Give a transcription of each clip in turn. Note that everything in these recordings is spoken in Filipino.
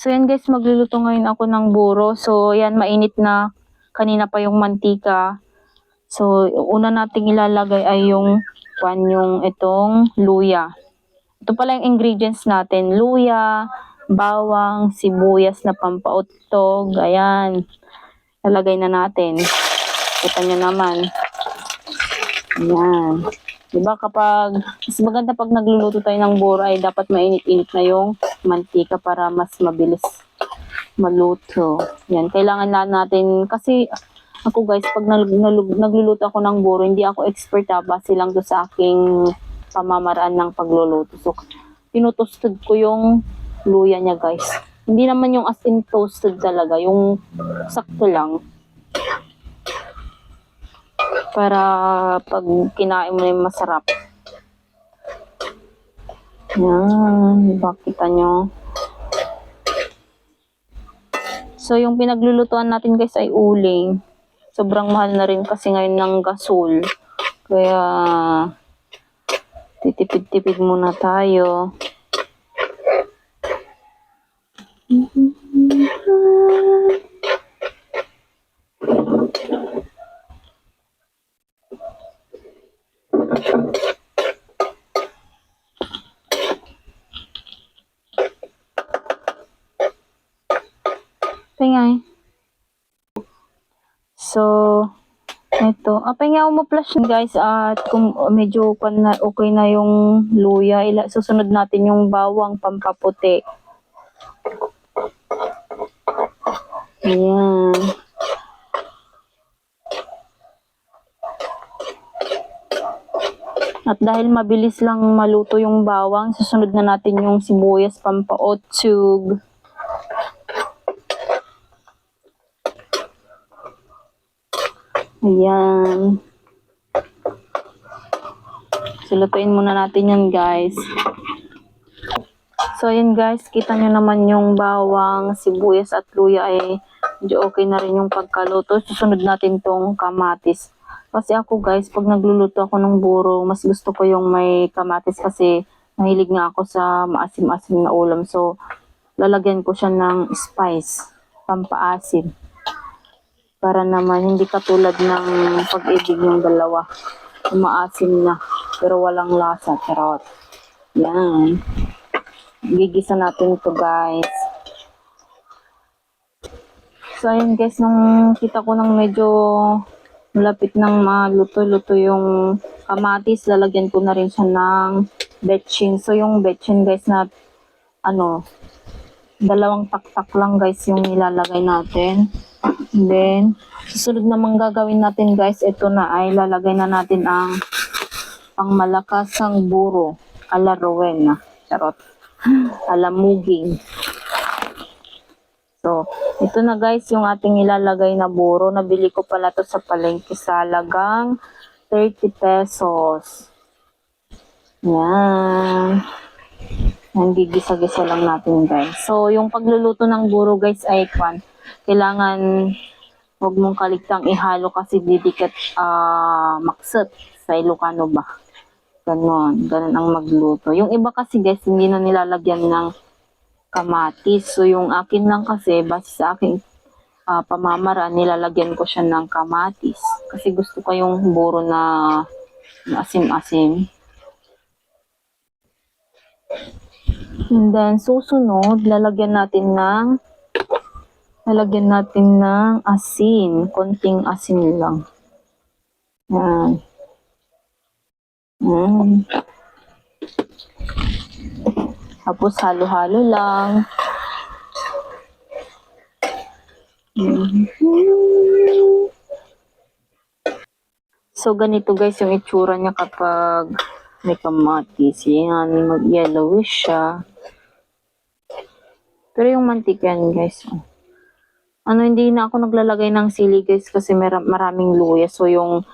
So yan guys, magluluto ngayon ako ng buro. So yan, mainit na. Kanina pa yung mantika. So una nating ilalagay ay yung itong luya. Ito pala yung ingredients natin. Luya, bawang, sibuyas na pampauttog. Ayan. Lalagay na natin. Kita nyo naman. Ayan. Diba kapag, mas maganda pag nagluluto tayo ng buro ay dapat mainit-init na yung mantika para mas mabilis maluto. Yan, kailangan na natin, kasi ako guys, pag nagluluto ako ng buro, hindi ako expert base lang do sa aking pamamaraan ng pagluluto. So, tinutoasted ko yung luya niya guys. Hindi naman yung as in toasted talaga, yung sakto lang. Para pag kinain mo yung masarap. Yan, bakita nyo. So, yung pinaglulutuan natin guys ay uling. Sobrang mahal na rin kasi ngayon ng gasol. Kaya, titipid-tipid muna tayo. Pingay. So, ito. Pingay mo flash guys at kung medyo okay na yung luya, susunod natin yung bawang pampaputi. Ayan. At dahil mabilis lang maluto yung bawang, susunod na natin yung sibuyas pampautsug. Ayan. Silutuin muna natin yan guys. So ayan guys, kita nyo naman yung bawang, sibuyas at luya ay medyo okay na rin yung pagkaluto. Susunod natin tong kamatis. Kasi ako guys, pag nagluluto ako ng buro, mas gusto ko yung may kamatis kasi mahilig nga ako sa maasim-asim na ulam. So, lalagyan ko siya ng spice, pampaasim. Para naman hindi katulad ng pag-ibig yung dalawa. Umaasim na, pero walang lasa. Charot. Yan. Gigisa natin ito guys. So, ayun guys, nung kita ko ng medyo malapit ng maluto-luto yung kamatis, lalagyan ko na rin siya ng betchin. So, yung betchin guys na, dalawang taktak lang guys yung ilalagay natin. And then, susunod naman gagawin natin guys, ito na ay lalagay na natin ang pangmalakasang buro, ala Rowena. Charot. Ala muging. So, ito na guys yung ating ilalagay na buro. Nabili ko pala to sa palengke sa halagang 30 pesos. Yan. Yan, gigisa-gisa lang natin guys. So, yung pagluluto ng buro guys ay kailangan huwag mong kaligtang ihalo kasi didikit maksat sa Ilocano ba. Ganon ang magluto. Yung iba kasi guys, hindi na nilalagyan ng kamatis. So, yung akin lang kasi, base sa aking pamamaraan, nilalagyan ko siya ng kamatis. Kasi gusto ko yung buro na asim-asim. And then, susunod, lalagyan natin ng asin. Konting asin lang. Yan. Tapos halo-halo lang. So ganito guys yung itsura niya kapag may kamatis. Yan, mag-yellowish siya. Pero yung mantika yan guys. Hindi na ako naglalagay ng sili guys kasi maraming luya. So yung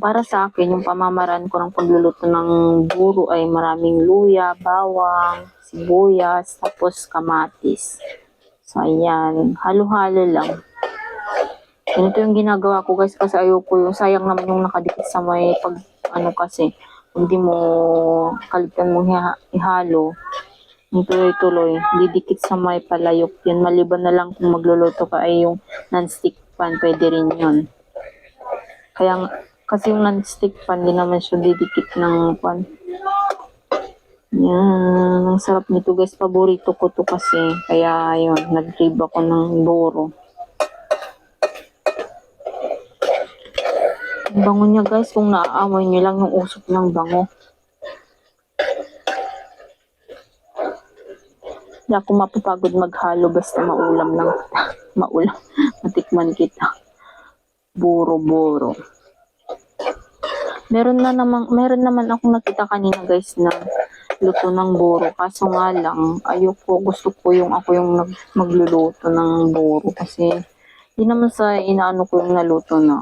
para sa akin, yung pamamaraan ko ng pagluluto ng buro ay maraming luya, bawang, sibuyas, tapos kamatis. So, ayan. Halo-halo lang. Ganito yung ginagawa ko guys kasi ayoko yung sayang naman yung nakadikit sa may kasi hindi mo kaligtan mong ihalo. Yung tuloy-tuloy, didikit sa may palayok yun. Maliban na lang kung magluluto ka ay yung non-stick pan, pwede rin yun. Kaya kasi yung non-stick pan, di naman siya didikit ng pan. Yan, ang sarap nito guys. Paborito ko to kasi. Kaya yun, nag-crave ako ng buro. Ang bango niya guys, kung naaamoy niyo lang yung usok ng bango. Hindi ako mapapagod maghalo basta maulam lang. Maulam. Matikman kita. Buro-buro. Meron naman akong nakita kanina guys na luto ng buro. Kaso nga lang, gusto ko yung ako yung magluluto ng buro. Kasi, di naman sa inaano ko yung naluto na.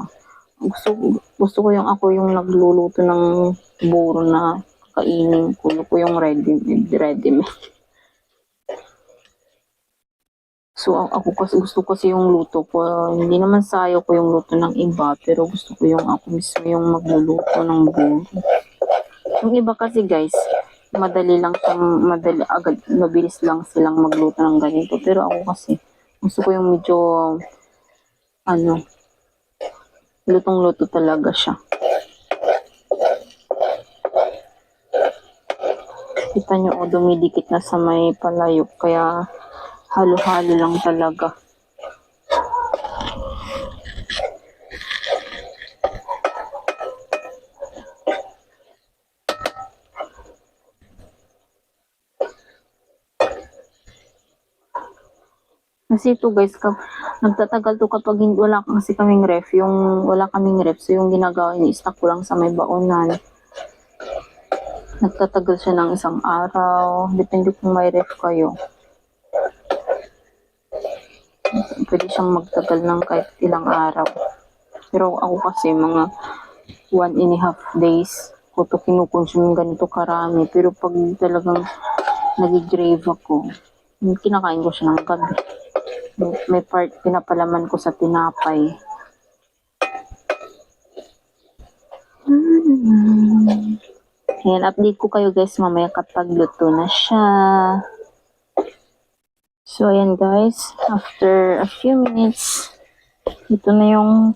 Gusto ko yung ako yung nagluluto ng buro na kainin ko. Ko yung ready made. So, ako kasi gusto kasi yung luto ko. Hindi naman sayo ko yung luto ng iba, pero gusto ko yung ako mismo yung magluluto ng buro. Yung iba kasi guys, madali agad, mabilis lang silang magluto ng ganito. Pero ako kasi, gusto ko yung medyo, lutong-luto talaga siya. Kita nyo, dumidikit na sa may palayok, kaya halo-halo lang talaga. Kasi ito guys, nagtatagal to kapag wala kasi kaming ref, so yung ginagawa ni stock ko lang sa may baonan. Nagtatagal siya ng isang araw, depende kung may ref kayo. Pwede siyang magtagal ng kahit ilang araw. Pero ako kasi mga 1.5 days ko to kinukonsume ganito karami. Pero pag talagang nag-grave ako, kinakain ko siya ng gabi. May part pinapalaman ko sa tinapay. Ayan, update ko kayo guys mamaya kapag luto na siya. So, ayan guys, after a few minutes, ito na yung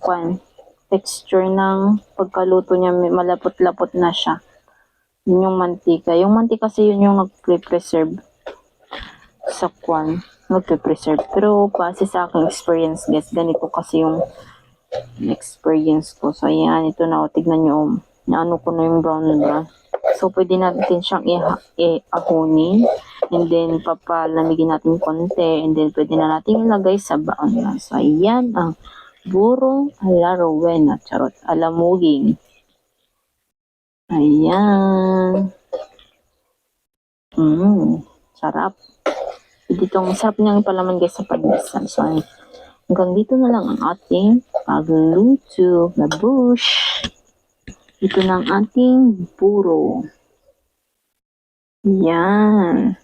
texture ng pagkaluto niya, malapot-lapot na siya. Yun yung mantika. Yung mantika kasi yun yung nag-preserve sa nagpe-preserve. Pero kasi sa aking experience guys, ganito kasi yung experience ko. So ayan, ito na, tignan nyo, naano ko na yung brown. So pwede natin siyang i-ahonin, and then papalamigin natin konti, and then pwede na natin ilagay sa baon. So ayan ang burong ala Rowena, charot, alamuging. Ayan. Sarap. Dito, masarap niyang palaman guys sa pandesal. So, hanggang dito na lang ang ating pagluto. Babush! Ito na ang ating buro. Yan.